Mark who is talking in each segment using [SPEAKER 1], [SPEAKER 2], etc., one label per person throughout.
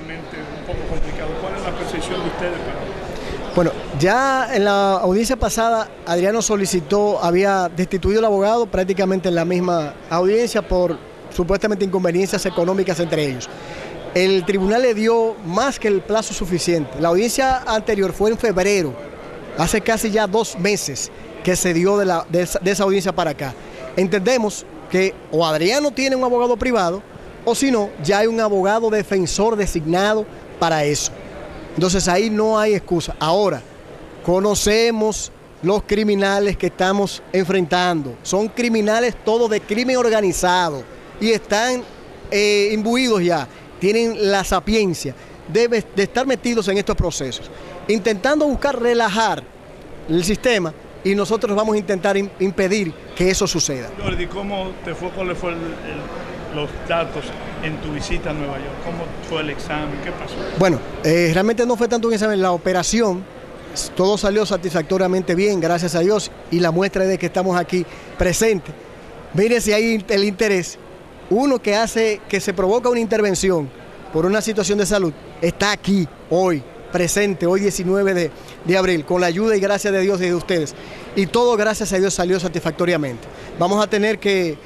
[SPEAKER 1] realmente un poco complicado. ¿Cuál es la percepción de ustedes para?
[SPEAKER 2] Bueno, ya en la audiencia pasada, Adriano había destituido al abogado prácticamente en la misma audiencia por supuestamente inconveniencias económicas entre ellos. El tribunal le dio más que el plazo suficiente. La audiencia anterior fue en febrero, hace casi ya 2 meses que se dio de esa audiencia para acá. Entendemos que o Adriano tiene un abogado privado, o si no, ya hay un abogado defensor designado para eso. Entonces ahí no hay excusa. Ahora, conocemos los criminales que estamos enfrentando. Son criminales todos de crimen organizado y están imbuidos ya, tienen la sapiencia de estar metidos en estos procesos, intentando buscar relajar el sistema, y nosotros vamos a intentar impedir que eso suceda.
[SPEAKER 1] Jordi, ¿cómo te fue? ¿Cuáles fueron los datos en tu visita a Nueva York? ¿Cómo fue el examen? ¿Qué pasó?
[SPEAKER 2] Bueno, realmente no fue tanto un examen. La operación, todo salió satisfactoriamente bien, gracias a Dios, y la muestra es de que estamos aquí presentes. Mire si hay el interés. Uno que hace que se provoca una intervención por una situación de salud está aquí hoy, presente, hoy 19 de abril, con la ayuda y gracia de Dios y de ustedes. Y todo, gracias a Dios, salió satisfactoriamente. Vamos a tener que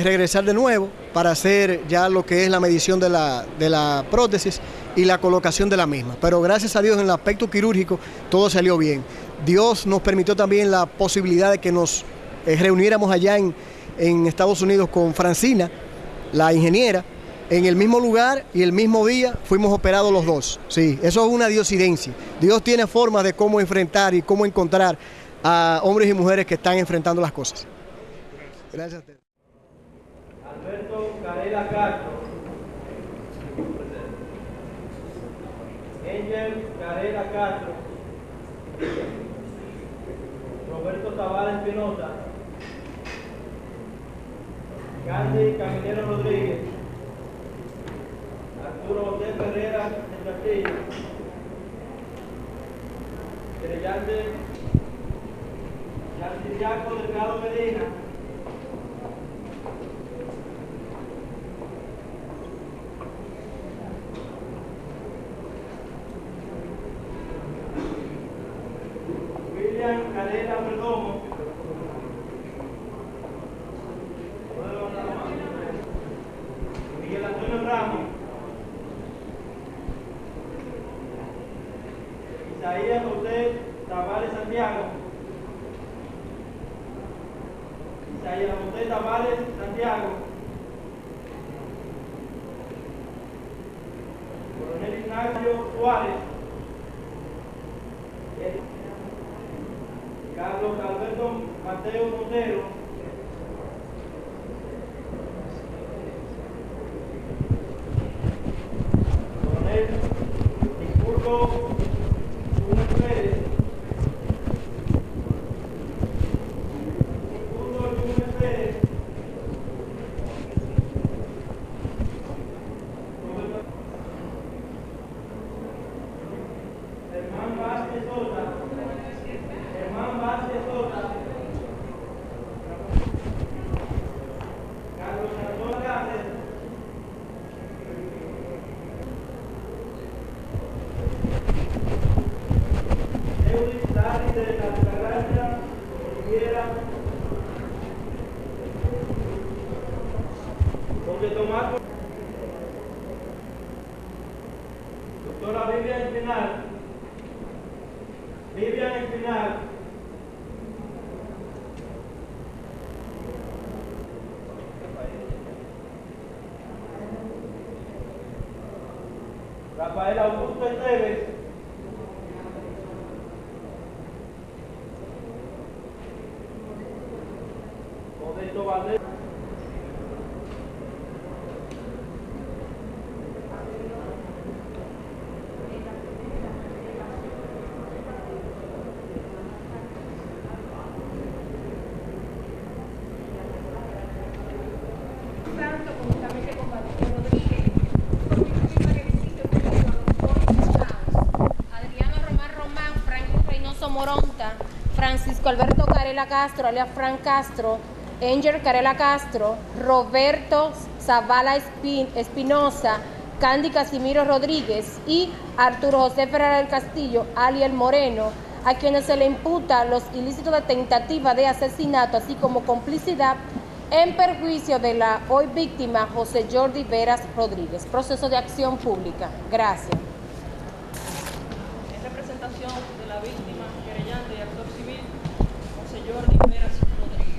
[SPEAKER 2] regresar de nuevo para hacer ya lo que es la medición de la prótesis y la colocación de la misma. Pero gracias a Dios, en el aspecto quirúrgico todo salió bien. Dios nos permitió también la posibilidad de que nos reuniéramos allá en Estados Unidos con Francina, la ingeniera, en el mismo lugar, y el mismo día fuimos operados los dos. Sí, eso es una diosidencia. Dios tiene formas de cómo enfrentar y cómo encontrar a hombres y mujeres que están enfrentando las cosas. Gracias a ustedes.
[SPEAKER 3] Alberto Carela Castro. Angel Carela Castro. Roberto Tavares Espinosa. Candy Caminero Rodríguez. Arturo José Ferreira de Castillo. Querellante Yantiriaco Delgado Medina. William Carela Perdomo. Miguel Antonio Ramos. Isaías José Tavares Santiago. Isaías José Tavares Santiago. Coronel Ignacio Suárez. Carlos Alberto Mateo Montero. Coronel Nicurgo Túnez Pérez. Nicurgo Túnez Pérez. Germán Vázquez Sosa. Germán Vázquez Sosa. Carlos Antonio Cáceres. Euris Dari de la Altagracia Oliviera. José Tomás. Doctora Vivian Espinal. Vivian Espinal. Rafael Augusto Esteves. Modesto Valdés.
[SPEAKER 4] Santo, conjuntamente con Bautista Rodríguez, Rodrigo Requisito, Adriano Román, Franklin Reynoso Moronta, Francisco Alberto Carela Castro, alias Frank Castro, Angel Carela Castro, Roberto Zavala Espinosa, Candy Casimiro Rodríguez y Arturo José Ferrer del Castillo, alias El Moreno, a quienes se le imputa los ilícitos de tentativa de asesinato, así como complicidad en perjuicio de la hoy víctima José Jordi Veras Rodríguez. Proceso de acción pública. Gracias.
[SPEAKER 5] En representación de la víctima, querellante y actor civil, José Jordi Veras Rodríguez.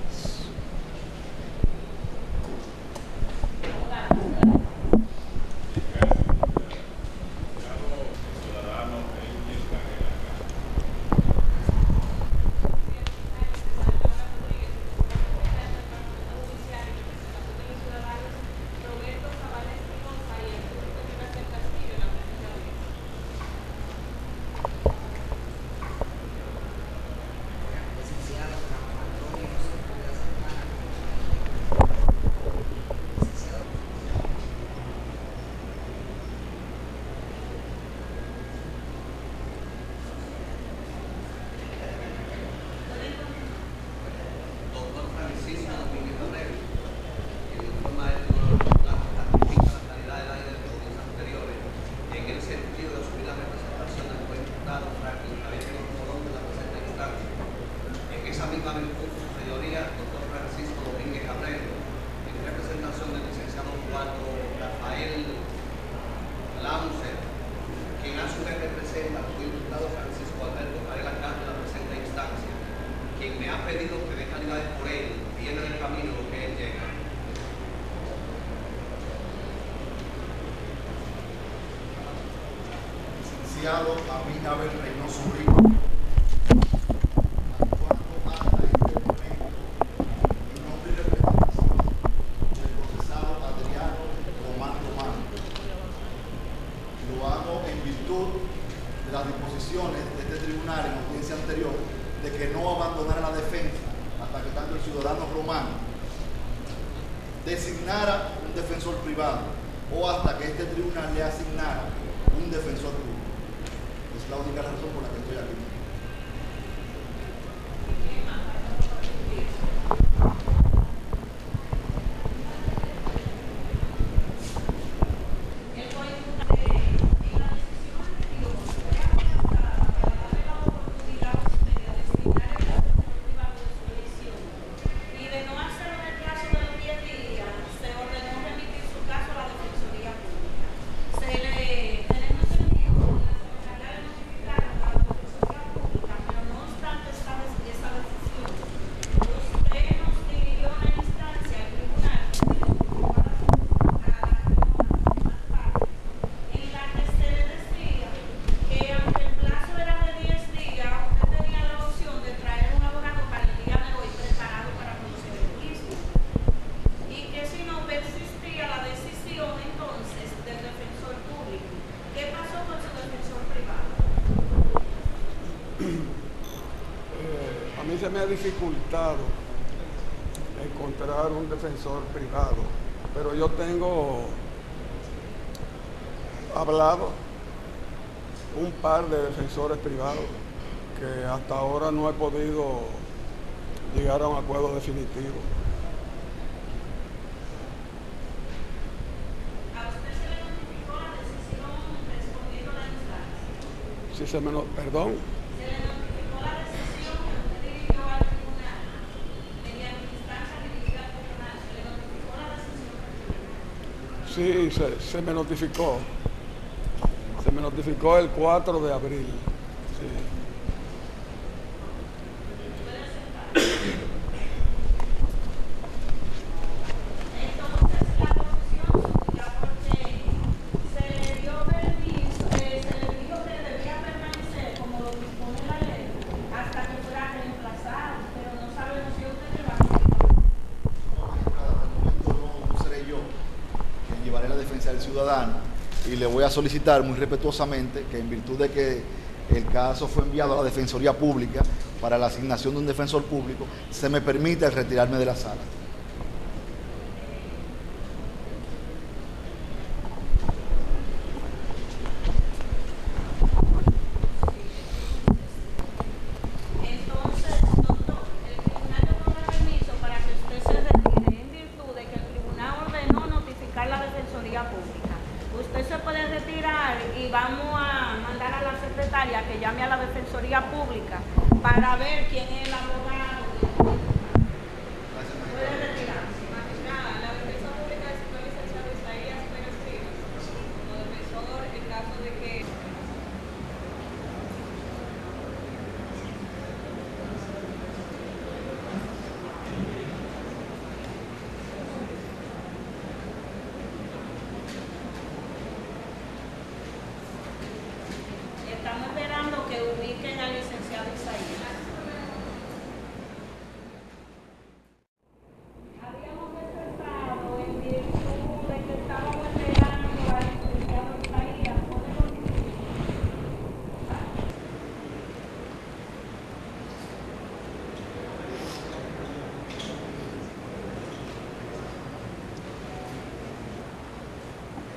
[SPEAKER 6] Licenciado Abinabel Reynoso Rico, actuando hasta este momento en nombre y representación del procesado Adriano Román Román. Lo hago en virtud de las disposiciones de este tribunal en audiencia anterior de que no abandonara la defensa hasta que tanto el ciudadano Román designara un defensor privado o hasta que este tribunal le asignara un defensor público. Es la única razón por la que estoy aquí.
[SPEAKER 7] A mí se me ha dificultado encontrar un defensor privado, pero yo tengo hablado un par de defensores privados que hasta ahora no he podido llegar a un acuerdo definitivo.
[SPEAKER 5] ¿A usted se le notificó la decisión respondiendo a la instancia?
[SPEAKER 7] Si se me lo, perdón.
[SPEAKER 5] ¿Se le notificó la decisión que usted dirigió al tribunal mediante instancia dirigida al tribunal? ¿Se le notificó la decisión?
[SPEAKER 7] Sí, se me notificó. Se me notificó el 4 de abril. Sí.
[SPEAKER 6] Del ciudadano, y le voy a solicitar muy respetuosamente que en virtud de que el caso fue enviado a la Defensoría Pública para la asignación de un defensor público, se me permita el retirarme de la sala.
[SPEAKER 5] Pública. Usted se y vamos a mandar a la secretaria que llame a la Defensoría Pública para ver quién es el abogado. Puede retirarse.
[SPEAKER 8] Magistrada, la defensa pública designó al licenciado Isaías Pérez Rivas como defensor en caso de que
[SPEAKER 5] Estamos esperando que ubiquen al licenciado Isaías. Habíamos expresado en virtud de que estábamos esperando al licenciado Isaías. ¿Podemos decir?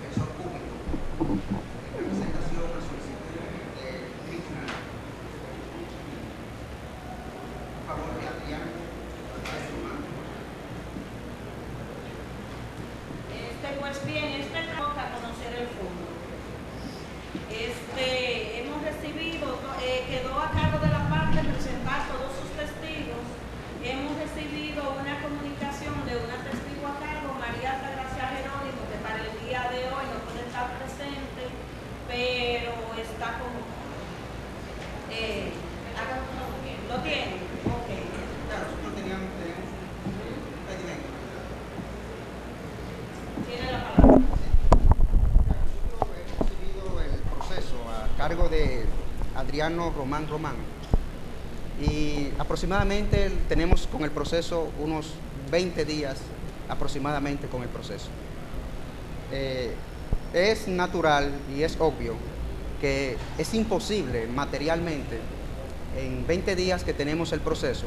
[SPEAKER 9] Defensor público, en presentación a solicitud del tribunal, a favor de Adriano Rafael Román.
[SPEAKER 5] Pues bien, toca conocer el fondo. Hemos recibido, quedó a cargo de la parte presentar todos sus testigos. Hemos recibido una comunicación de una testigo a cargo, María Altagracia Jerónimo, que para el día de hoy no puede estar presente, pero está como... ¿Lo tiene? Ok.
[SPEAKER 9] Claro, nosotros tenemos un pedimento.
[SPEAKER 5] Tiene la palabra.
[SPEAKER 9] Nosotros hemos recibido el proceso a cargo de Adriano Román Román y aproximadamente tenemos con el proceso unos 20 días aproximadamente con el proceso. Es natural y es obvio que es imposible materialmente en 20 días que tenemos el proceso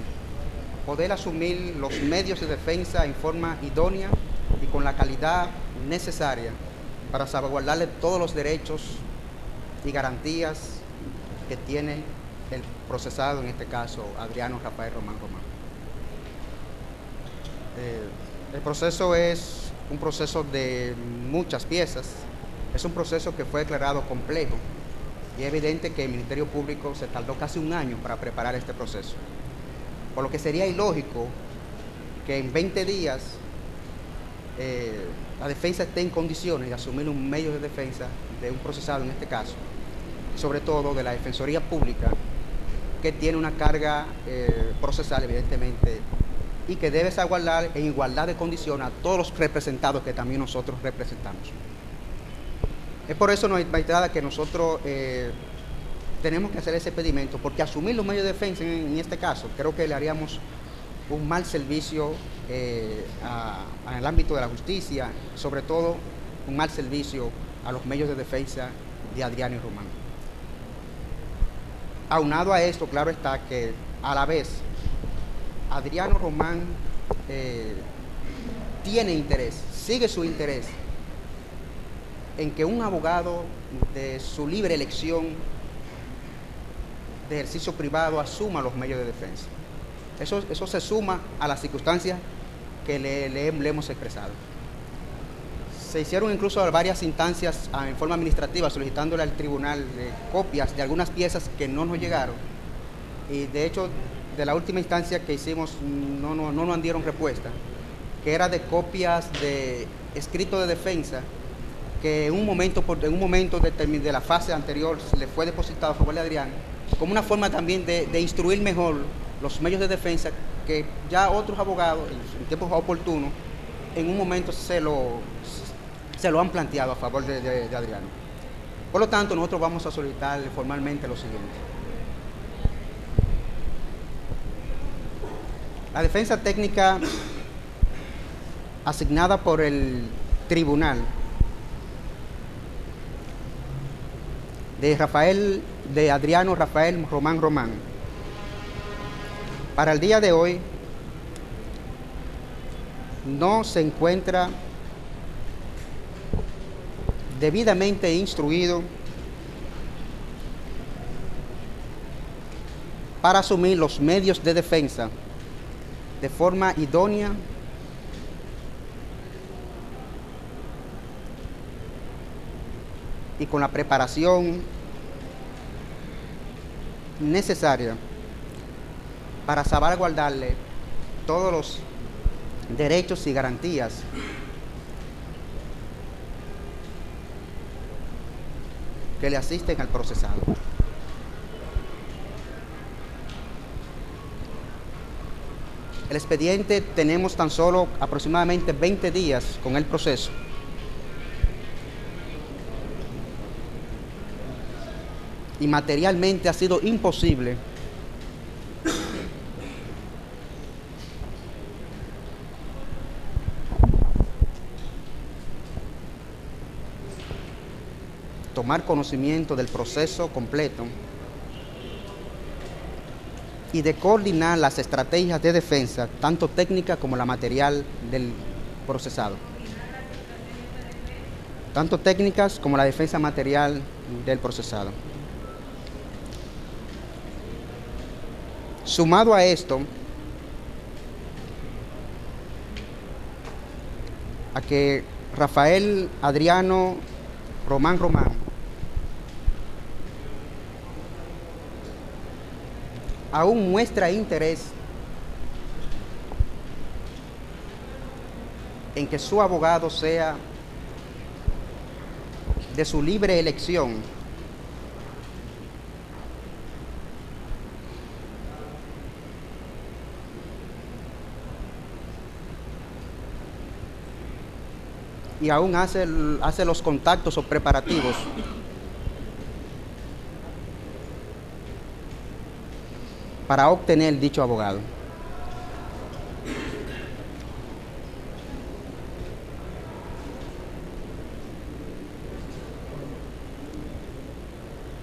[SPEAKER 9] poder asumir los medios de defensa en forma idónea y con la calidad necesaria para salvaguardarle todos los derechos y garantías que tiene el procesado, en este caso Adriano Rafael Román Román. El proceso es un proceso de muchas piezas, es un proceso que fue declarado complejo y es evidente que el Ministerio Público se tardó casi un año para preparar este proceso, por lo que sería ilógico que en 20 días la defensa esté en condiciones de asumir un medio de defensa de un procesado en este caso, sobre todo de la Defensoría Pública, que tiene una carga procesal evidentemente y que debe salvaguardar en igualdad de condiciones a todos los representados que también nosotros representamos. Es por eso, magistrada, que nosotros tenemos que hacer ese pedimento, porque asumir los medios de defensa en este caso creo que le haríamos un mal servicio al ámbito de la justicia, sobre todo un mal servicio a los medios de defensa de Adriano y Román. Aunado a esto, claro está que a la vez Adriano Román tiene interés, sigue su interés en que un abogado de su libre elección de ejercicio privado asuma los medios de defensa. Eso se suma a las circunstancias que le hemos expresado. Se hicieron incluso varias instancias en forma administrativa solicitándole al tribunal copias de algunas piezas que no nos llegaron y de hecho de la última instancia que hicimos no nos dieron respuesta, que era de copias de escrito de defensa que en un momento de la fase anterior le fue depositado a favor de Adriano, como una forma también de instruir mejor los medios de defensa que ya otros abogados en tiempos oportunos en un momento se lo han planteado a favor de Adriano. Por lo tanto, nosotros vamos a solicitar formalmente lo siguiente. La defensa técnica asignada por el tribunal de Adriano Rafael Román Román, para el día de hoy no se encuentra debidamente instruido para asumir los medios de defensa de forma idónea y con la preparación necesaria para salvaguardarle todos los derechos y garantías que le asisten al procesado. El expediente tenemos tan solo aproximadamente 20 días con el proceso. Y materialmente ha sido imposible tomar conocimiento del proceso completo y de coordinar las estrategias de defensa, tanto técnica como la material del procesado. Tanto técnicas como la defensa material del procesado. Sumado a esto, a que Rafael Adriano Román aún muestra interés en que su abogado sea de su libre elección, y aún hace los contactos o preparativos para obtener dicho abogado.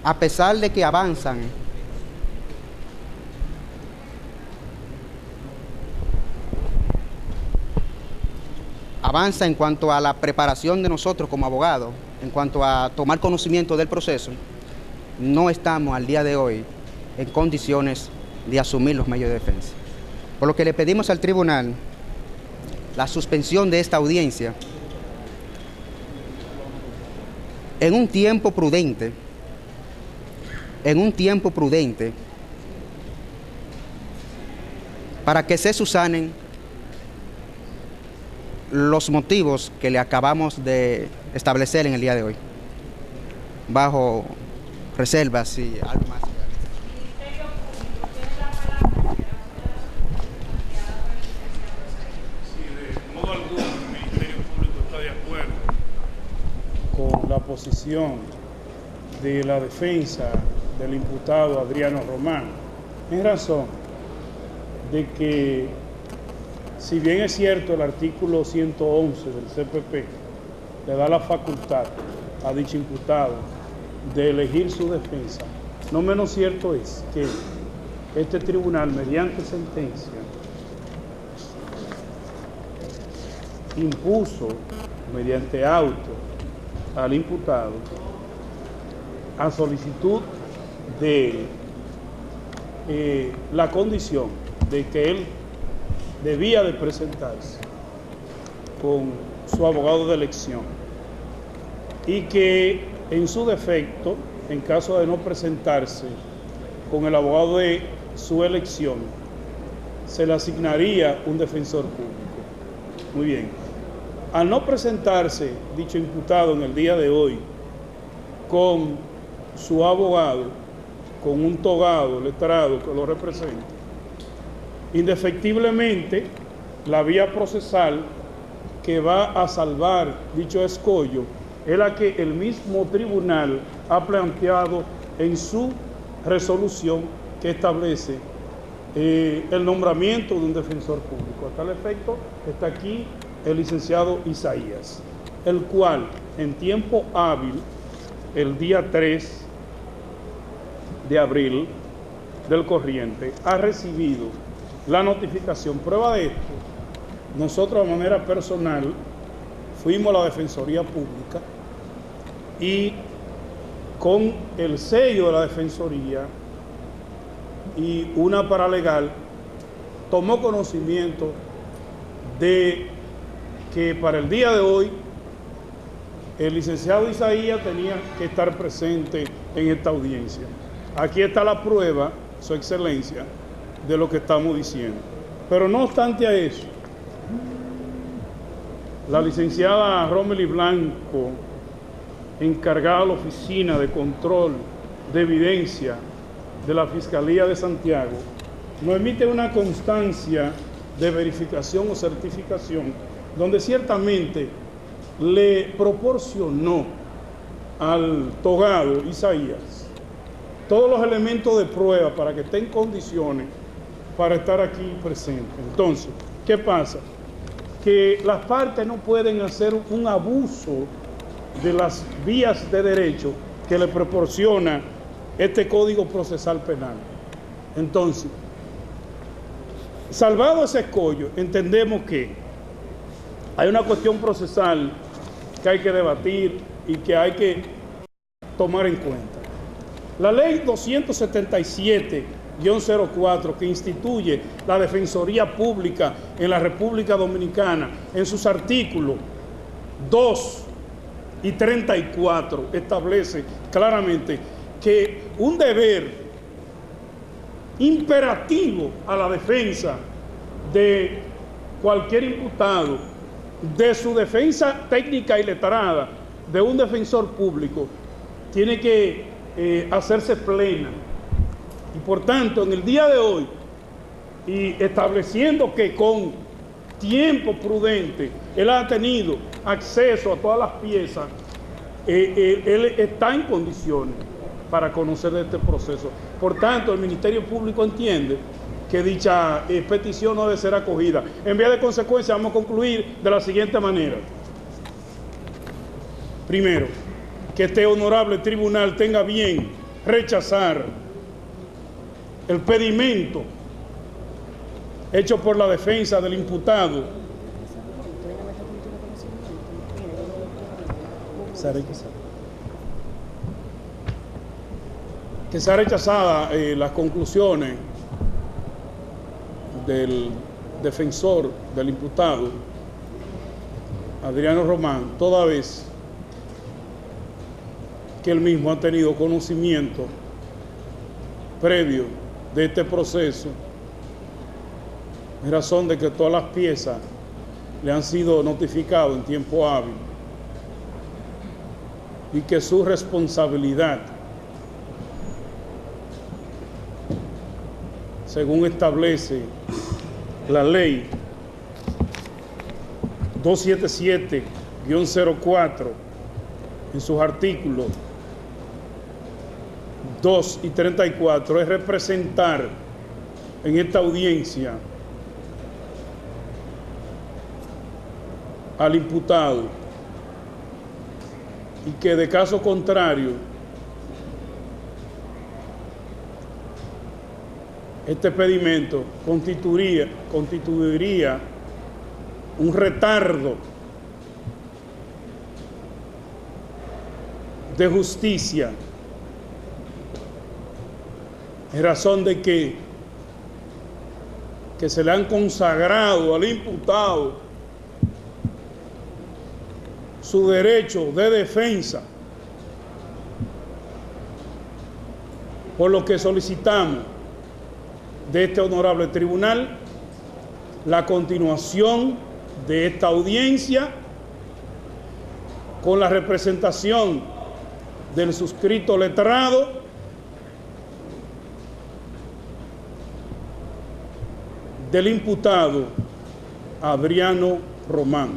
[SPEAKER 9] A pesar de que avanza en cuanto a la preparación de nosotros como abogados, en cuanto a tomar conocimiento del proceso, no estamos al día de hoy en condiciones de asumir los medios de defensa. Por lo que le pedimos al tribunal la suspensión de esta audiencia en un tiempo prudente, para que se subsanen los motivos que le acabamos de establecer en el día de hoy, bajo reservas y algo más.
[SPEAKER 1] Con la posición de la defensa del imputado Adriano Román, en razón de que, si bien es cierto el artículo 111 del CPP le da la facultad a dicho imputado de elegir su defensa, no menos cierto es que este tribunal, mediante sentencia, impuso mediante auto al imputado a solicitud de la condición de que él debía de presentarse con su abogado de elección y que en su defecto, en caso de no presentarse con el abogado de su elección, se le asignaría un defensor público. Muy bien. Al no presentarse dicho imputado en el día de hoy con su abogado, con un togado letrado que lo represente, indefectiblemente la vía procesal que va a salvar dicho escollo es la que el mismo tribunal ha planteado en su resolución que establece el nombramiento de un defensor público. A tal efecto está aquí el licenciado Isaías, el cual en tiempo hábil, el día 3 de abril del corriente, ha recibido la notificación. Prueba de esto, nosotros de manera personal fuimos a la Defensoría Pública y con el sello de la Defensoría y una paralegal tomó conocimiento de que para el día de hoy el licenciado Isaías tenía que estar presente en esta audiencia. Aquí está la prueba, Su Excelencia, de lo que estamos diciendo. Pero no obstante a eso, la licenciada Romely Blanco, encargada de la Oficina de Control de Evidencia de la Fiscalía de Santiago, nos emite una constancia de verificación o certificación donde ciertamente le proporcionó al togado Isaías todos los elementos de prueba para que esté en condiciones para estar aquí presente. Entonces, ¿qué pasa? Que las partes no pueden hacer un abuso de las vías de derecho que le proporciona este Código Procesal Penal. Entonces, salvado ese escollo, entendemos que hay una cuestión procesal que hay que debatir y que hay que tomar en cuenta. La ley 277-04, que instituye la Defensoría Pública en la República Dominicana, en sus artículos 2 y 34, establece claramente que un deber imperativo a la defensa de cualquier imputado, de su defensa técnica y letrada, de un defensor público, tiene que hacerse plena. Y por tanto, en el día de hoy, y estableciendo que con tiempo prudente él ha tenido acceso a todas las piezas, él está en condiciones para conocer de este proceso. Por tanto, el Ministerio Público entiende que dicha petición no debe ser acogida. En vía de consecuencia, vamos a concluir de la siguiente manera. Primero, que este honorable tribunal tenga bien rechazar el pedimento hecho por la defensa del imputado que se ha rechazada las conclusiones del defensor del imputado Adriano Román, toda vez que él mismo ha tenido conocimiento previo de este proceso, en razón de que todas las piezas le han sido notificadas en tiempo hábil y que su responsabilidad, según establece la ley 277-04 en sus artículos 2 y 34, es representar en esta audiencia al imputado, y que de caso contrario este pedimento constituiría un retardo de justicia, en razón de que se le han consagrado al imputado su derecho de defensa, por lo que solicitamos de este honorable tribunal la continuación de esta audiencia con la representación del suscrito letrado del imputado Adriano Román.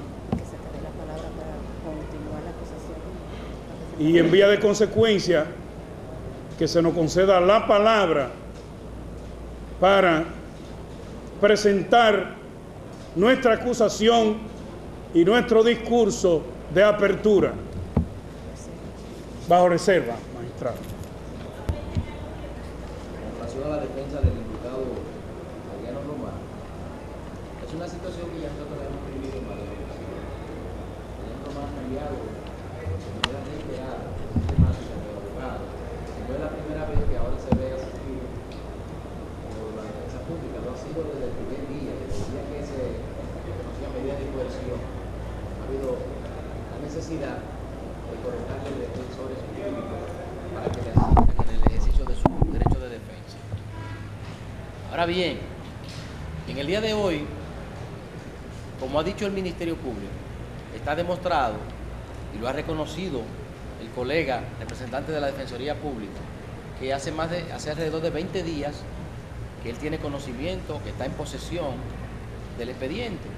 [SPEAKER 1] Y en vía de consecuencia, que se nos conceda la palabra para presentar nuestra acusación y nuestro discurso de apertura. Bajo reserva, magistrado.
[SPEAKER 10] En relación a la defensa del imputado Adriano Román, es una situación que ya nosotros hemos vivido en varias ocasiones. Adriano Román ha enviado de manera reiterada sistemática de abogado. No es la primera vez que ahora se ve asistido por la defensa pública, lo ha sido desde el primer día, desde el día que se conocía medida de coerción. Ha habido la necesidad Ahora bien, en el día de hoy, como ha dicho el Ministerio Público, está demostrado y lo ha reconocido el colega representante de la Defensoría Pública, que hace alrededor de 20 días que él tiene conocimiento, que está en posesión del expediente.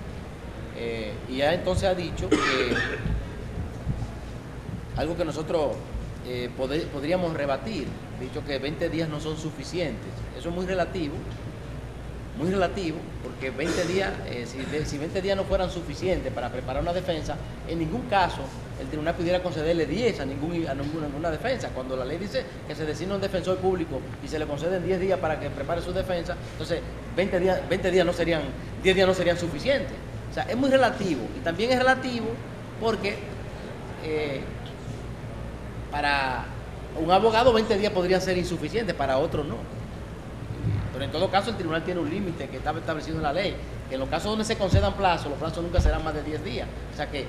[SPEAKER 10] Y ya entonces ha dicho que algo que nosotros podríamos rebatir, dicho que 20 días no son suficientes. Eso es muy relativo, porque 20 días, si 20 días no fueran suficientes para preparar una defensa, en ningún caso el tribunal pudiera concederle 10 a ninguna defensa. Cuando la ley dice que se designa un defensor público y se le conceden 10 días para que prepare su defensa, entonces 10 días no serían suficientes. O sea, es muy relativo, y también es relativo porque para un abogado 20 días podrían ser insuficientes, para otro no. Pero en todo caso el tribunal tiene un límite que está establecido en la ley, que en los casos donde se concedan plazos, los plazos nunca serán más de 10 días. O sea que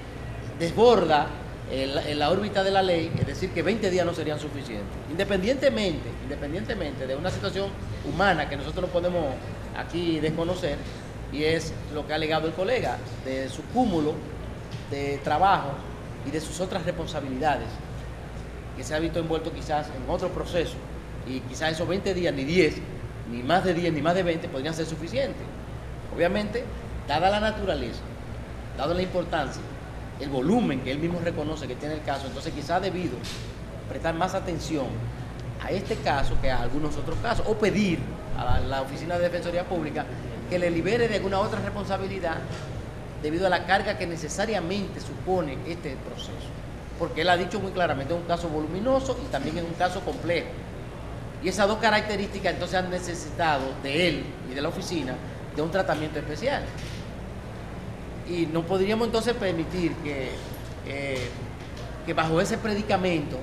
[SPEAKER 10] desborda la órbita de la ley, es decir, que 20 días no serían suficientes. Independientemente de una situación humana que nosotros no podemos aquí desconocer, y es lo que ha alegado el colega, de su cúmulo de trabajo y de sus otras responsabilidades, que se ha visto envuelto quizás en otro proceso, y quizás esos 20 días, ni 10, ni más de 10, ni más de 20, podrían ser suficientes. Obviamente, dada la naturaleza, dada la importancia, el volumen que él mismo reconoce que tiene el caso, entonces quizás ha debido prestar más atención a este caso que a algunos otros casos, o pedir a la Oficina de Defensoría Pública que le libere de alguna otra responsabilidad debido a la carga que necesariamente supone este proceso. Porque él ha dicho muy claramente, es un caso voluminoso y también es un caso complejo. Y esas dos características entonces han necesitado de él y de la oficina de un tratamiento especial. Y no podríamos entonces permitir que bajo ese predicamento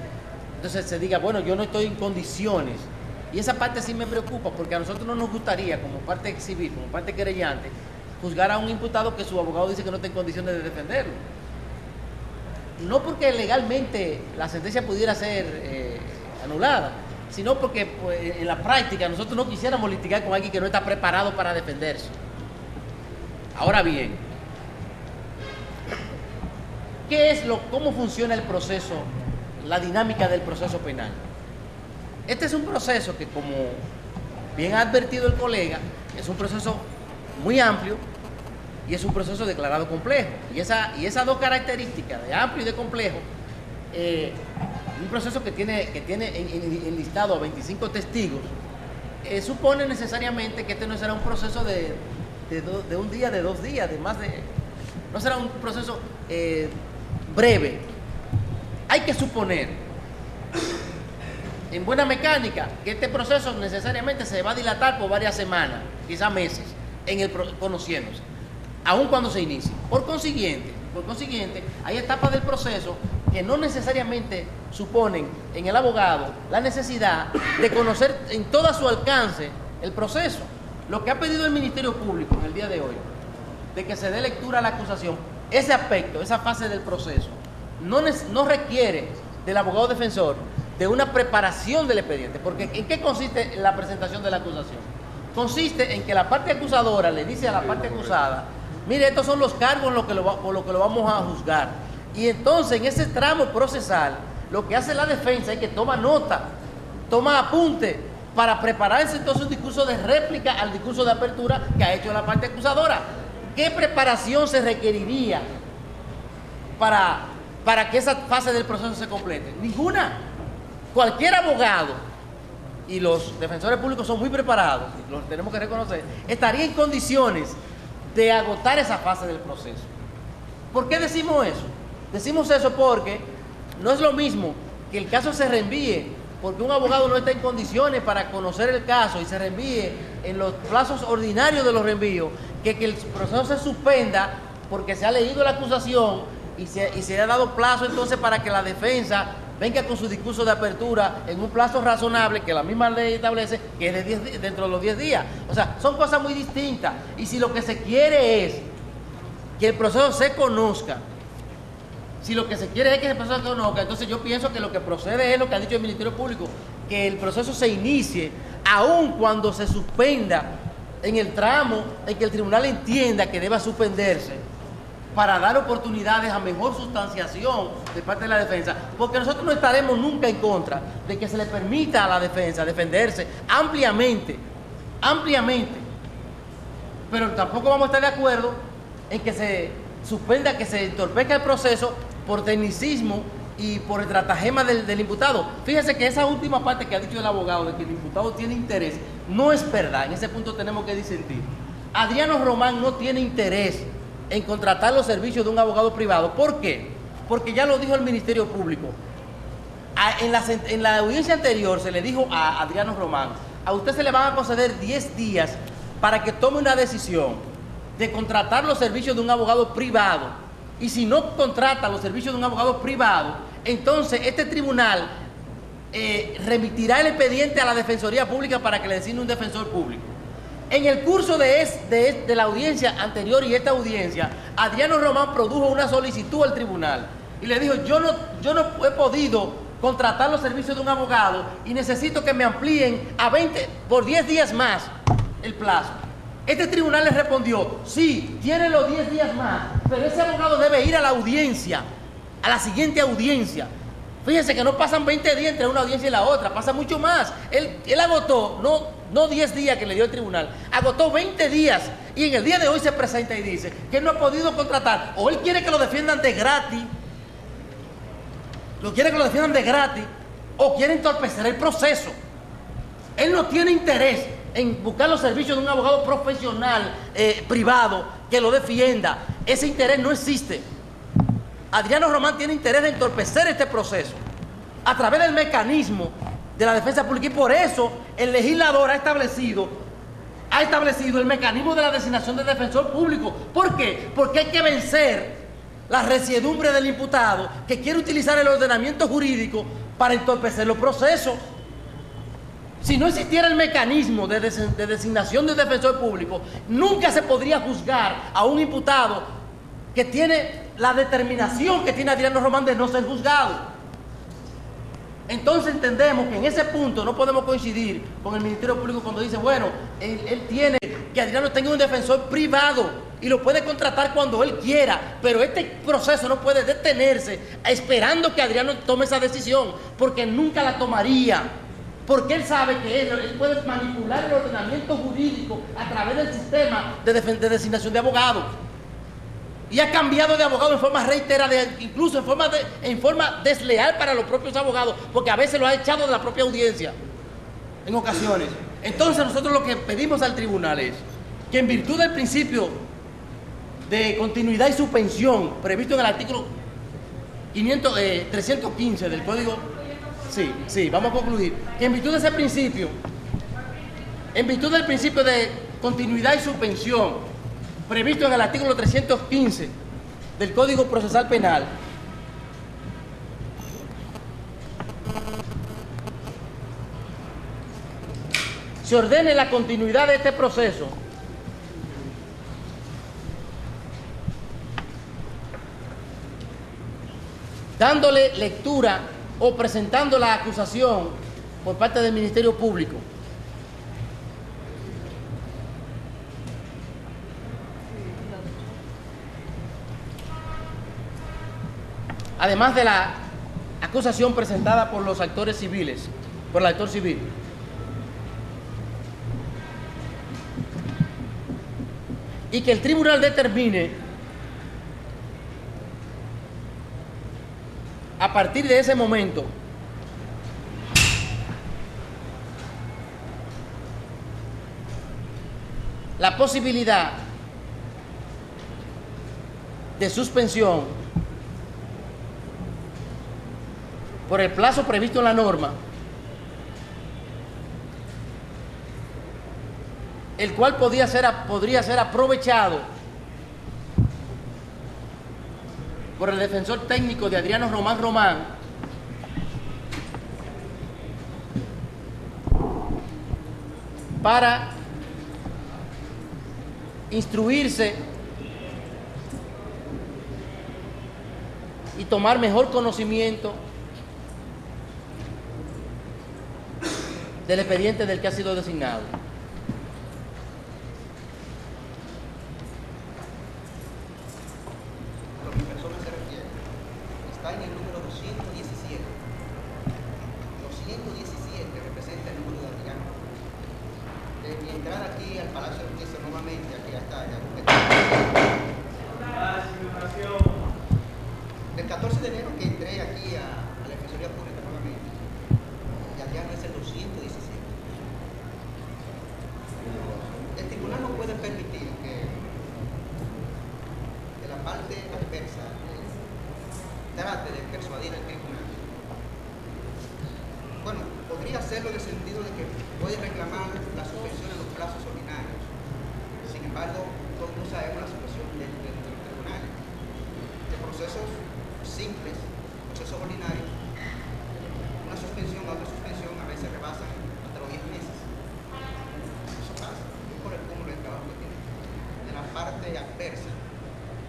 [SPEAKER 10] entonces se diga, bueno, yo no estoy en condiciones. Y esa parte sí me preocupa, porque a nosotros no nos gustaría, como parte civil, como parte querellante, juzgar a un imputado que su abogado dice que no está en condiciones de defenderlo. No porque legalmente la sentencia pudiera ser anulada, sino porque pues, en la práctica nosotros no quisiéramos litigar con alguien que no está preparado para defenderse. Ahora bien, ¿cómo funciona el proceso, la dinámica del proceso penal? Este es un proceso que, como bien ha advertido el colega, es un proceso muy amplio y es un proceso declarado complejo. Y esas dos características, de amplio y de complejo, un proceso que tiene enlistado a 25 testigos, supone necesariamente que este no será un proceso de un día, de 2 días, no será un proceso breve. Hay que suponer, en buena mecánica, que este proceso necesariamente se va a dilatar por varias semanas, quizás meses, conociéndose, aun cuando se inicie. Por consiguiente, hay etapas del proceso que no necesariamente suponen en el abogado la necesidad de conocer en todo su alcance el proceso. Lo que ha pedido el Ministerio Público en el día de hoy, de que se dé lectura a la acusación, ese aspecto, esa fase del proceso, no requiere del abogado defensor de una preparación del expediente, porque ¿en qué consiste la presentación de la acusación? Consiste en que la parte acusadora le dice a la parte acusada, mire, estos son los cargos por lo que lo vamos a juzgar. Y entonces en ese tramo procesal, lo que hace la defensa es que toma nota, toma apunte, para prepararse entonces un discurso de réplica al discurso de apertura que ha hecho la parte acusadora. ¿Qué preparación se requeriría para que esa fase del proceso se complete? Ninguna. Cualquier abogado, y los defensores públicos son muy preparados, los tenemos que reconocer, estaría en condiciones de agotar esa fase del proceso. ¿Por qué decimos eso? Decimos eso porque no es lo mismo que el caso se reenvíe porque un abogado no está en condiciones para conocer el caso y se reenvíe en los plazos ordinarios de los reenvíos, que el proceso se suspenda porque se ha leído la acusación y se ha dado plazo entonces para que la defensa venga con su discurso de apertura en un plazo razonable que la misma ley establece, que es dentro de los 10 días. O sea, son cosas muy distintas. Y si lo que se quiere es que el proceso se conozca, entonces yo pienso que lo que procede es lo que ha dicho el Ministerio Público, que el proceso se inicie aun cuando se suspenda
[SPEAKER 11] en el tramo en que el tribunal entienda que deba suspenderse para dar oportunidades a mejor sustanciación de parte de la defensa, porque nosotros no estaremos nunca en contra de que se le permita a la defensa defenderse ampliamente, pero tampoco vamos a estar de acuerdo en que se suspenda, que se entorpezca el proceso por tecnicismo y por el estratagema del imputado. Fíjese que esa última parte que ha dicho el abogado de que el imputado tiene interés, no es verdad. En ese punto tenemos que disentir. Adriano Román no tiene interés en contratar los servicios de un abogado privado. ¿Por qué? Porque ya lo dijo el Ministerio Público. En la audiencia anterior se le dijo a Adriano Román: a usted se le van a conceder 10 días para que tome una decisión de contratar los servicios de un abogado privado. Y si no contrata los servicios de un abogado privado, entonces este tribunal remitirá el expediente a la Defensoría Pública para que le designe un defensor público. En el curso de la audiencia anterior y esta audiencia, Adriano Román produjo una solicitud al tribunal y le dijo: yo no he podido contratar los servicios de un abogado y necesito que me amplíen por 10 días más el plazo. Este tribunal le respondió: sí, tiene los 10 días más, pero ese abogado debe ir a la audiencia, a la siguiente audiencia. Fíjense que no pasan 20 días entre una audiencia y la otra, pasa mucho más. Él agotó, no 10 días que le dio el tribunal, agotó 20 días y en el día de hoy se presenta y dice que no ha podido contratar, o él quiere que lo defiendan de gratis, o quiere entorpecer el proceso. Él no tiene interés en buscar los servicios de un abogado profesional privado que lo defienda. Ese interés no existe. Adriano Román tiene interés en entorpecer este proceso a través del mecanismo de la defensa pública, y por eso el legislador ha establecido el mecanismo de la designación del defensor público. ¿Por qué? Porque hay que vencer la resiedumbre del imputado que quiere utilizar el ordenamiento jurídico para entorpecer los procesos. Si no existiera el mecanismo de designación del defensor público, nunca se podría juzgar a un imputado que tiene la determinación que tiene Adriano Román de no ser juzgado. Entonces entendemos que en ese punto no podemos coincidir con el Ministerio Público cuando dice: bueno, él tiene que Adriano tenga un defensor privado y lo puede contratar cuando él quiera, pero este proceso no puede detenerse esperando que Adriano tome esa decisión, porque nunca la tomaría. Porque él sabe que él puede manipular el ordenamiento jurídico a través del sistema de designación de abogados. Y ha cambiado de abogado en forma reiterada, incluso en forma desleal para los propios abogados, porque a veces lo ha echado de la propia audiencia, en ocasiones. Entonces nosotros lo que pedimos al tribunal es que, en virtud del principio de continuidad y suspensión previsto en el artículo 315 del Código... Sí, vamos a concluir. Que en virtud de ese principio, en virtud del principio de continuidad y suspensión previsto en el artículo 315 del Código Procesal Penal, se ordene la continuidad de este proceso dándole lectura o presentando la acusación por parte del Ministerio Público. Además de la acusación presentada por los actores civiles, por el actor civil. Y que el tribunal determine a partir de ese momento la posibilidad de suspensión por el plazo previsto en la norma, el cual podría ser aprovechado por el defensor técnico de Adriano Román para instruirse y tomar mejor conocimiento del expediente del que ha sido designado.
[SPEAKER 9] entrar aquí al Palacio de Justicia nuevamente, aquí hasta allá. Del 14 de enero que entré aquí a la Defensoría Pública nuevamente, ya no es el 217. El tribunal no puede permitir que la parte adversa trate de persuadir al tribunal. Bueno, podría hacerlo en el sentido de que puede reclamar la suspensión en los plazos ordinarios. Sin embargo, todo no sabemos la situación del tribunal. De procesos simples, procesos ordinarios, una suspensión a otra suspensión a veces rebasan hasta los 10 meses. Eso pasa, por el cúmulo de trabajo que tiene. De la parte adversa,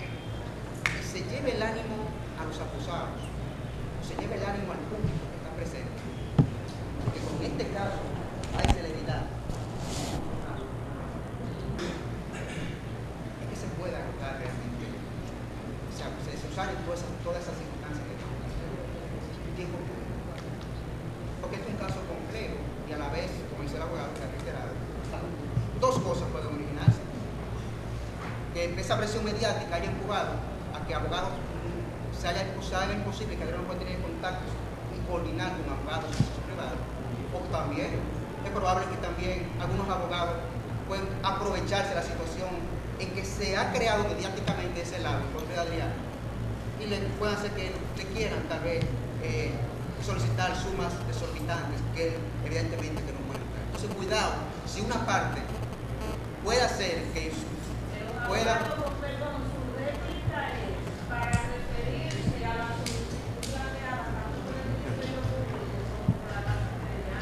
[SPEAKER 9] y se lleve el ánimo a los acusados, o se lleve el ánimo al público que está presente, porque con este caso hay celeridad. Es que se pueda agotar realmente, o sea, se usan todas esas circunstancias que estamos haciendo. Tiempo público. Porque es un caso complejo y a la vez, como dice el abogado que ha reiterado, dos cosas pueden originarse. Que esa presión mediática haya empujado a que abogados se haga imposible que Adriano pueda tener contactos y coordinar con abogados privados. O también es probable que también algunos abogados pueden aprovecharse de la situación en que se ha creado mediáticamente ese lado contra Adriano y le puedan hacer que quieran tal vez solicitar sumas desorbitantes que evidentemente que no pueden. Entonces cuidado, si una parte puede hacer que pueda...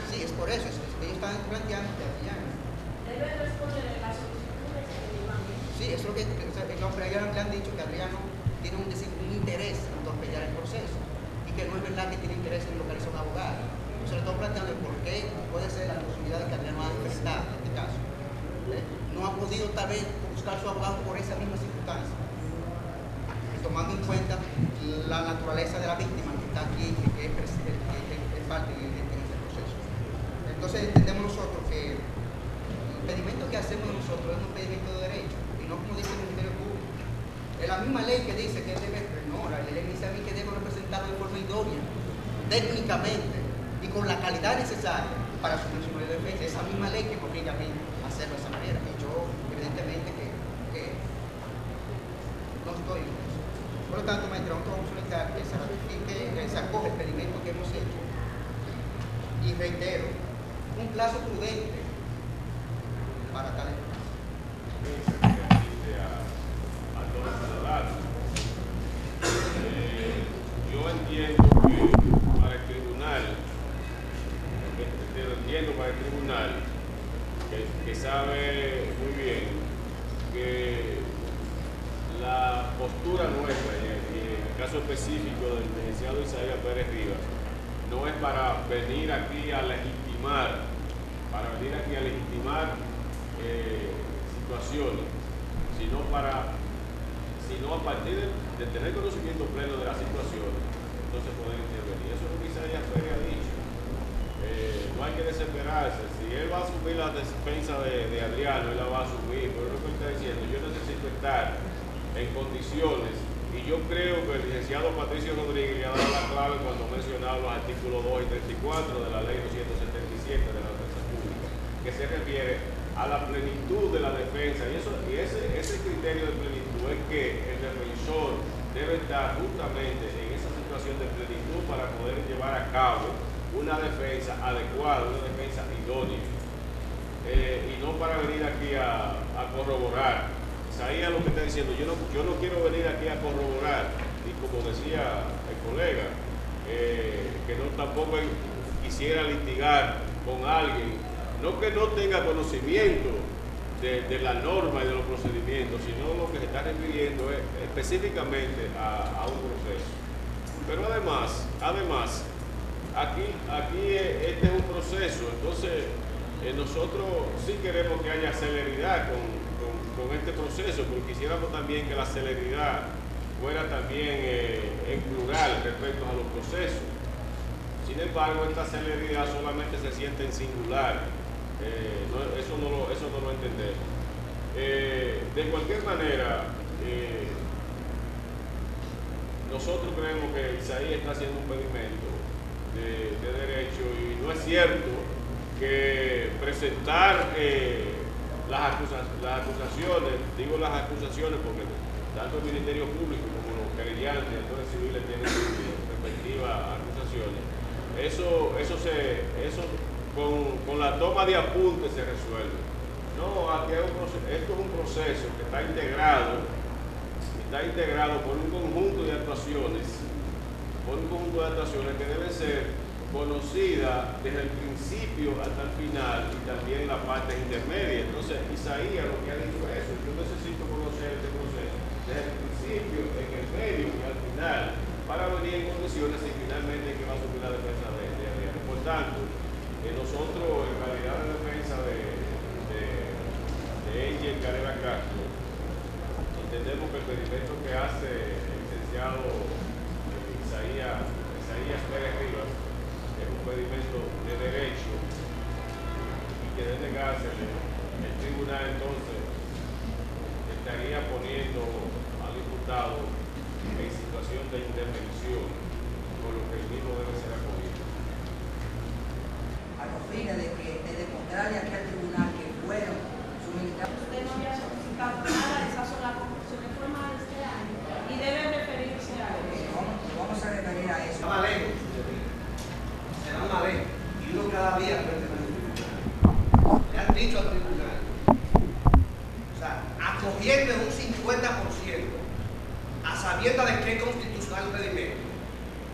[SPEAKER 9] Sí, es por eso, ellos están planteando que Adriano
[SPEAKER 5] debe responder en las solicitudes que le van.
[SPEAKER 9] Sí, eso es lo que le han dicho, que Adriano tiene un interés en torpellar el proceso y que no es verdad que tiene interés en localizar un abogado. Se le está planteando el por qué puede ser la posibilidad de que Adriano ha enfrentado en este caso. No ha podido tal vez buscar su abogado por esa misma circunstancia. Y tomando en cuenta la naturaleza de la víctima que está aquí, que es parte en este proceso. Entonces entendemos nosotros que el pedimento que hacemos nosotros es un pedimento de derecho y no como dice el Ministerio Público. Es la misma ley que dice que debe, no, la ley dice a mí que debo representarlo de forma idónea, técnicamente y con la calidad necesaria para asumir su medio de defensa. Esa misma ley que me obliga a mí a hacerlo de esa manera. Y yo, evidentemente, que no estoy en eso. Por lo tanto, maestro, nosotros vamos a solicitar que se ratifique, que se acoge el pedimento que hemos hecho. Y reitero, un plazo prudente para tales casos.
[SPEAKER 12] Yo entiendo que para el tribunal, que sabe muy bien que la postura nuestra, y en el caso específico del licenciado Isaías Pérez Rivas, no es para venir aquí a legitimar, situaciones, sino a partir de tener conocimiento pleno de la situación, entonces poder intervenir. Eso es lo que Isaías Pérez ha dicho. No hay que desesperarse. Si él va a asumir la defensa de Adriano, él la va a asumir, pero lo que está diciendo, yo necesito estar en condiciones, y yo creo que el licenciado Patricio Rodríguez le ha dado la clave cuando ha mencionado los artículos 2 y 34 de la ley 277 de la defensa pública, que se refiere a la plenitud de la defensa, y ese criterio de plenitud es que el defensor debe estar justamente en esa situación de plenitud para poder llevar a cabo una defensa adecuada, una defensa idónea, y no para venir aquí a corroborar. Isaías lo que está diciendo, yo no quiero venir aquí a corroborar, y como decía el colega, que no tampoco quisiera litigar con alguien, no que no tenga conocimiento de la norma y de los procedimientos, sino lo que se está refiriendo es específicamente a un proceso. Pero además, aquí este es un proceso, entonces nosotros sí queremos que haya celeridad con este proceso, porque quisiéramos también que la celeridad fuera también en plural respecto a los procesos. Sin embargo, esta celeridad solamente se siente en singular Eso no lo entendemos. De cualquier manera, nosotros creemos que Isaías está haciendo un pedimento de derecho y no es cierto que presentar las acusaciones, digo las acusaciones porque tanto el Ministerio Público como los querellantes y actores civiles tienen sus respectivas acusaciones. Eso con la toma de apuntes se resuelve. No, aquí esto es un proceso que está integrado por un conjunto de actuaciones, que deben ser conocidas desde el principio hasta el final y también la parte intermedia. Entonces, Isaías lo que ha dicho es eso: yo necesito conocer este proceso desde el principio, en el medio y al final, para venir en condiciones y finalmente que va a subir la defensa de Adriano. Por tanto, nosotros, en calidad de defensa de Angel Carrera Castro, entendemos que el pedimento que hace el licenciado Isaías Pérez Rivas es un pedimento de derecho y que de negarse el tribunal entonces estaría poniendo al imputado en situación de intervención, por lo que el mismo debe ser acogido.
[SPEAKER 13] A los fines de demostrarle aquí al tribunal que fueron suministrados.
[SPEAKER 5] Usted no había solicitado nada, esas son las conclusiones formales de este año y debe referirse a eso.
[SPEAKER 13] Vamos a referir a eso.
[SPEAKER 14] Será una ley y uno cada día frente al tribunal. Le han dicho al tribunal, o sea, acogiendo un 50% a sabienda de que es constitucional el pedimento,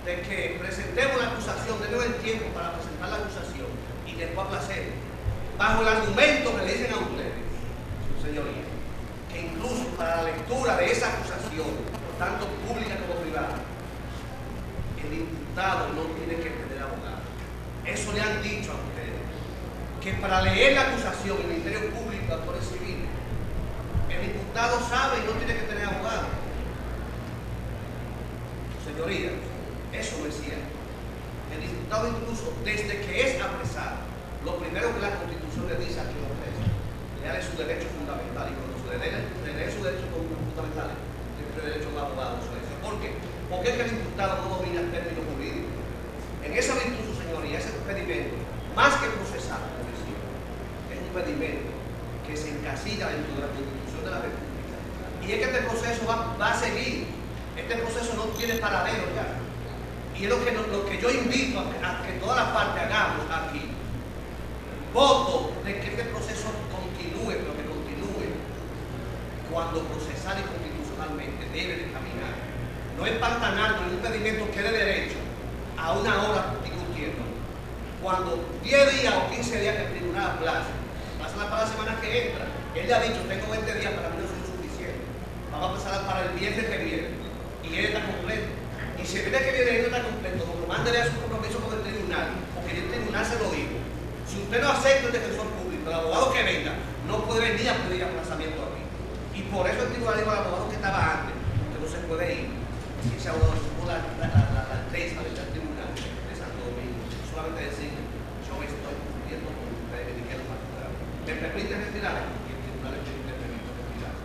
[SPEAKER 14] de que presentemos la acusación, denos el tiempo para presentar la acusación y después aplacemos, bajo el argumento que le dicen a ustedes, su señoría, que incluso para la lectura de esa acusación, tanto pública como privada, el imputado no tiene que tener abogado. Eso le han dicho a ustedes, que para leer la acusación, el Ministerio Público, actores civiles, el imputado sabe y no tiene que tener abogado. Señorías, eso no es cierto. El imputado incluso, desde que es apresado, lo primero que la Constitución le dice a quien lo apresa, le da su derecho fundamental, y cuando se le dé su derecho fundamental, tiene derecho a un abogado. ¿Por qué? Porque es que el imputado no domina el término jurídico. En esa virtud, su señoría, ese pedimento, más que procesal, es un pedimento que se encasilla dentro de la Constitución de la República. Y es que este proceso va a seguir. Este proceso no tiene paradero ya. Y es lo que yo invito a que todas las partes hagamos aquí. Voto de que este proceso continúe, pero que continúe cuando procesal y constitucionalmente debe de caminar. No empantanarnos en un pedimento que dé derecho a una hora discutiendo. Cuando 10 días o 15 días que el tribunal aplaza, para la semana que entra, él le ha dicho, tengo 20 días, para mí no es suficiente. Vamos a pasar para el viernes que viene. Y él está completo. Y si el viernes que viene él no está completo, como mándele a su compromiso con el tribunal, porque el tribunal se lo dijo. Si usted no acepta el defensor público, el abogado que venga, no puede venir a pedir aplazamiento aquí. Y por eso el tribunal dijo al abogado que estaba antes, que no se puede ir. Y ese abogado tuvo la alteza del tribunal de Santo Domingo. Solamente decir, yo estoy cumpliendo con ustedes y quiero facturar. ¿Me permite retirar? Y el tribunal le permite retirar.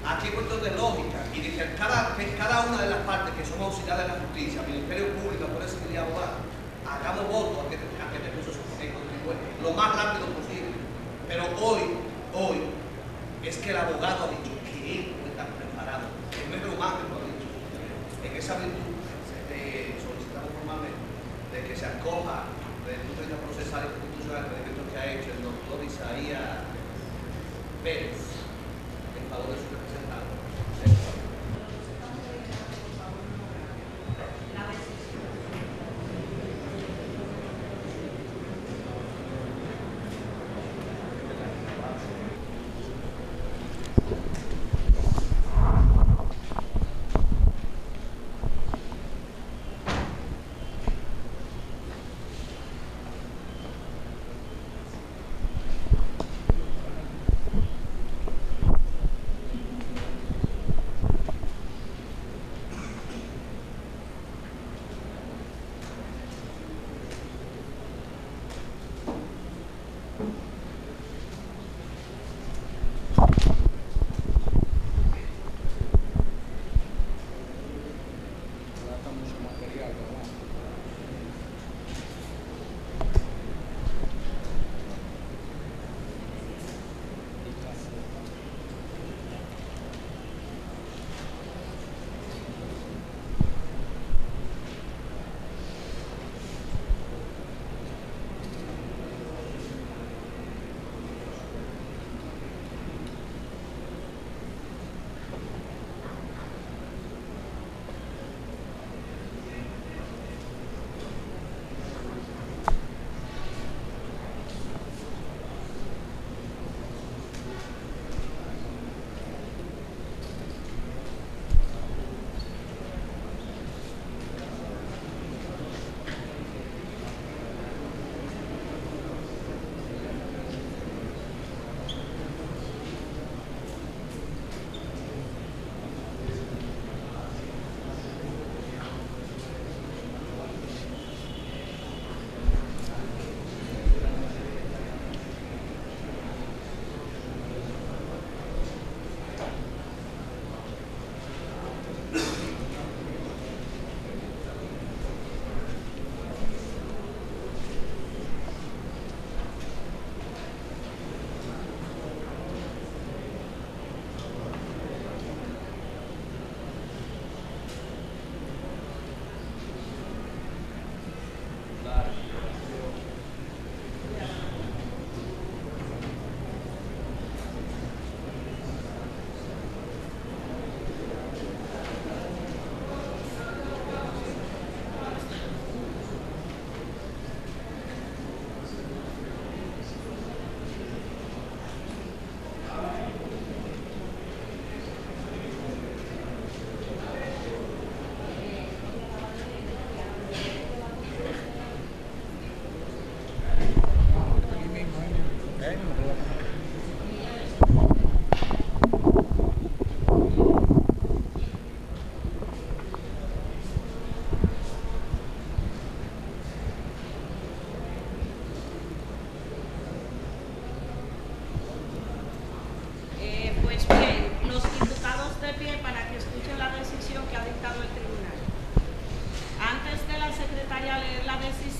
[SPEAKER 14] Aquí es cuestión de lógica y de que cada una de las partes que son auxiliares de la justicia, Ministerio Público, Poder Civil y Abogado, hagamos voto a que este proceso continúe lo más rápido posible. Pero hoy es que el abogado ha dicho que él no está preparado, que no es romántico, lo ha dicho. En esa virtud solicitamos formalmente de que se acoja desde el punto de vista procesal y constitucional el pedimento que ha hecho el doctor Isaías Pérez en favor de su representante.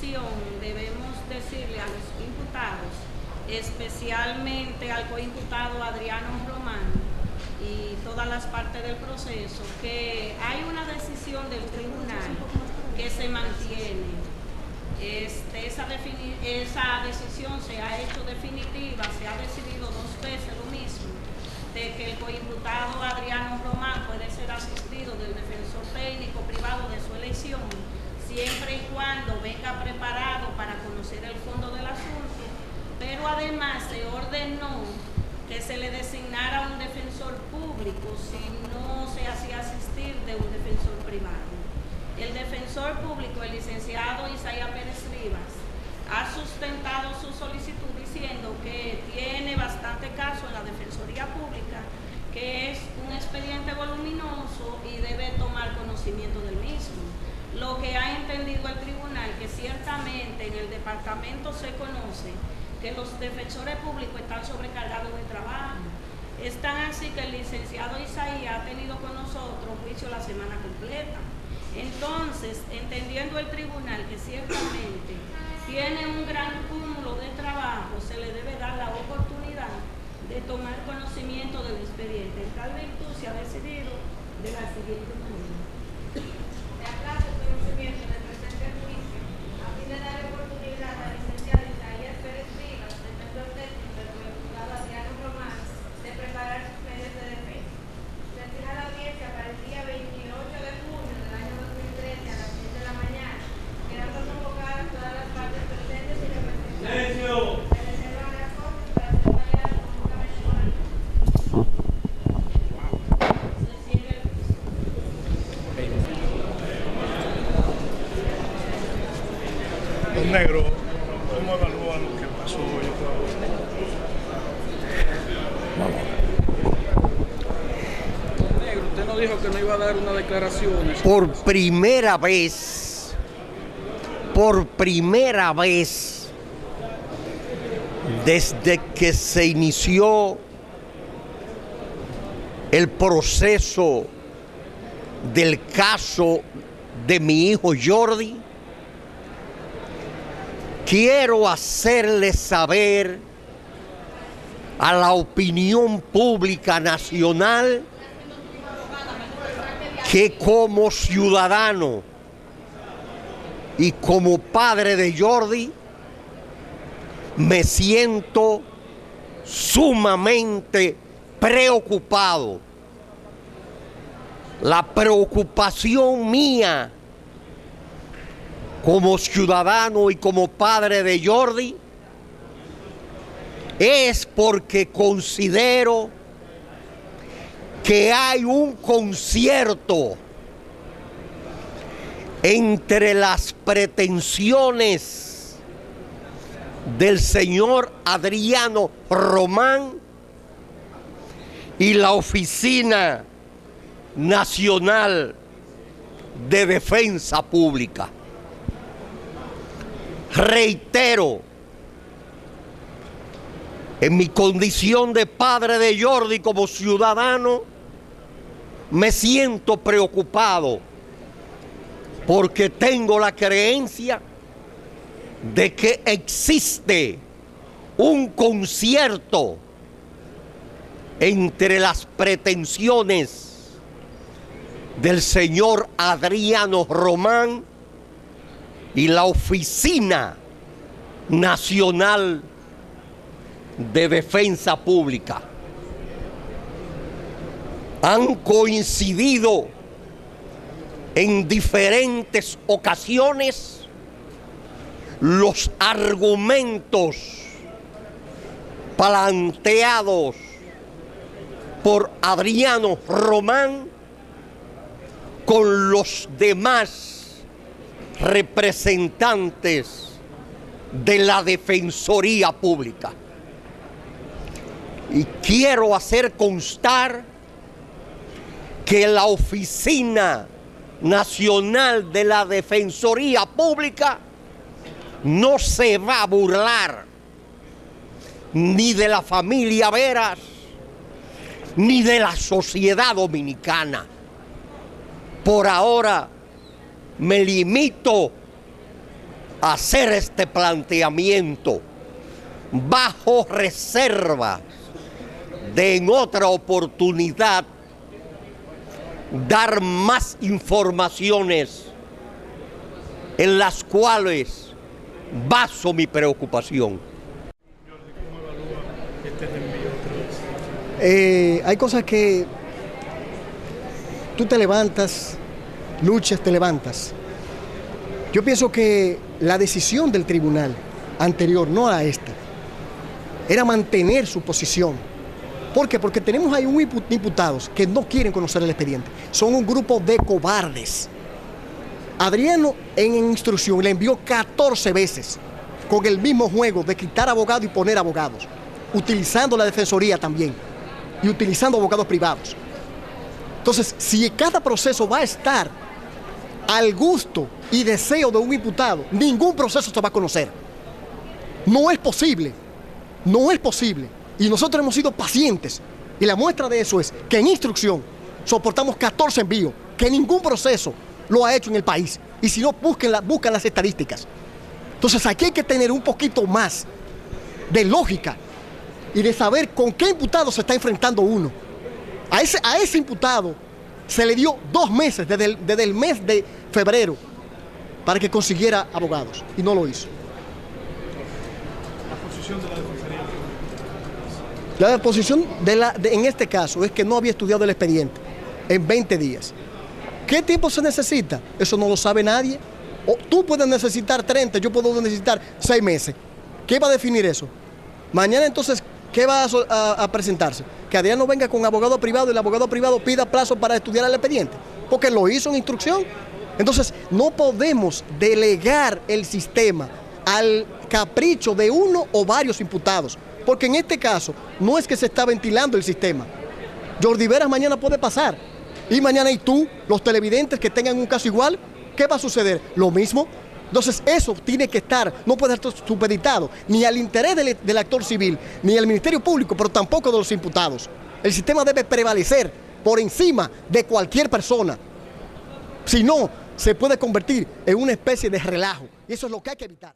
[SPEAKER 5] decisión debemos decirle a los imputados, especialmente al coimputado Adriano Román y todas las partes del proceso, que hay una decisión del tribunal que se mantiene. Esa decisión se ha hecho definitiva, se ha decidido 2 veces lo mismo, de que el coimputado Adriano Román puede ser asistido del defensor técnico privado de su elección, siempre y cuando venga preparado para conocer el fondo del asunto, pero además se ordenó que se le designara un defensor público si no se hacía asistir de un defensor privado. El defensor público, el licenciado Isaías Pérez Rivas, ha sustentado su solicitud diciendo que tiene bastante caso en la Defensoría Pública, que es un expediente voluminoso y debe tomar conocimiento del mismo. Lo que ha entendido el tribunal, que ciertamente en el departamento se conoce que los defensores públicos están sobrecargados de trabajo. Es tan así que el licenciado Isaías ha tenido con nosotros juicio la semana completa. Entonces, entendiendo el tribunal que ciertamente tiene un gran cúmulo de trabajo, se le debe dar la oportunidad de tomar conocimiento del expediente. En tal virtud se ha decidido de la siguiente manera.
[SPEAKER 8] Se aplaza el conocimiento del presente juicio a fin de dar oportunidad al licenciado Isaías Pérez Rivas, defensor técnico del coimputado Adriano Román, de preparar sus medios de defensa. Se destina la audiencia para el día 28 de junio del año 2013 a las 10 de la mañana, quedando convocadas todas las partes presentes y representadas.
[SPEAKER 3] ¡Silencio!
[SPEAKER 8] Se reservan las cortes para ser falladas conjuntamente con el Se cierra el juicio.
[SPEAKER 15] Don Negro, ¿cómo evalúa lo que pasó hoy?
[SPEAKER 16] Don Negro, usted nos dijo que no iba a dar una declaración.
[SPEAKER 17] Por primera vez, desde que se inició el proceso del caso de mi hijo Jordi, quiero hacerle saber a la opinión pública nacional que como ciudadano y como padre de Jordi me siento sumamente preocupado. La preocupación mía como ciudadano y como padre de Jordi es porque considero que hay un concierto entre las pretensiones del señor Adriano Román y la Oficina Nacional de Defensa Pública. Reitero, en mi condición de padre de Jordi como ciudadano, me siento preocupado porque tengo la creencia de que existe un concierto entre las pretensiones del señor Adriano Román y la Oficina Nacional de Defensa Pública. Han coincidido en diferentes ocasiones los argumentos planteados por Adriano Román con los demás representantes de la Defensoría Pública. Y quiero hacer constar que la Oficina Nacional de la Defensoría Pública no se va a burlar ni de la familia Veras ni de la sociedad dominicana. Por ahora me limito hacer este planteamiento bajo reserva de en otra oportunidad dar más informaciones en las cuales baso mi preocupación.
[SPEAKER 2] Hay cosas que tú te levantas, luchas, te levantas. Yo pienso que la decisión del tribunal anterior, no a esta, era mantener su posición. ¿Por qué? Porque tenemos ahí diputados que no quieren conocer el expediente. Son un grupo de cobardes. Adriano en instrucción le envió 14 veces con el mismo juego de quitar abogados y poner abogados, utilizando la defensoría también y utilizando abogados privados. Entonces, si cada proceso va a estar al gusto y deseo de un imputado, ningún proceso se va a conocer. No es posible, no es posible. Y nosotros hemos sido pacientes. Y la muestra de eso es que en instrucción soportamos 14 envíos, que ningún proceso lo ha hecho en el país. Y si no, buscan las estadísticas. Entonces aquí hay que tener un poquito más de lógica y de saber con qué imputado se está enfrentando uno. A ese imputado se le dio 2 meses desde el mes de febrero para que consiguiera abogados y no lo hizo.
[SPEAKER 15] La posición de la defensoría.
[SPEAKER 2] La posición en este caso es que no había estudiado el expediente en 20 días. ¿Qué tiempo se necesita? Eso no lo sabe nadie. O tú puedes necesitar 30, yo puedo necesitar 6 meses. ¿Qué va a definir eso? Mañana entonces, ¿qué va a presentarse? Que Adriano venga con abogado privado y el abogado privado pida plazo para estudiar el expediente, porque lo hizo en instrucción. Entonces, no podemos delegar el sistema al capricho de uno o varios imputados, porque en este caso no es que se está ventilando el sistema. Jordi Veras mañana puede pasar, y mañana y tú, los televidentes que tengan un caso igual, ¿qué va a suceder? Lo mismo. Entonces eso tiene que estar, no puede estar supeditado ni al interés del actor civil, ni al Ministerio Público, pero tampoco de los imputados. El sistema debe prevalecer por encima de cualquier persona. Si no, se puede convertir en una especie de relajo. Y eso es lo que hay que evitar.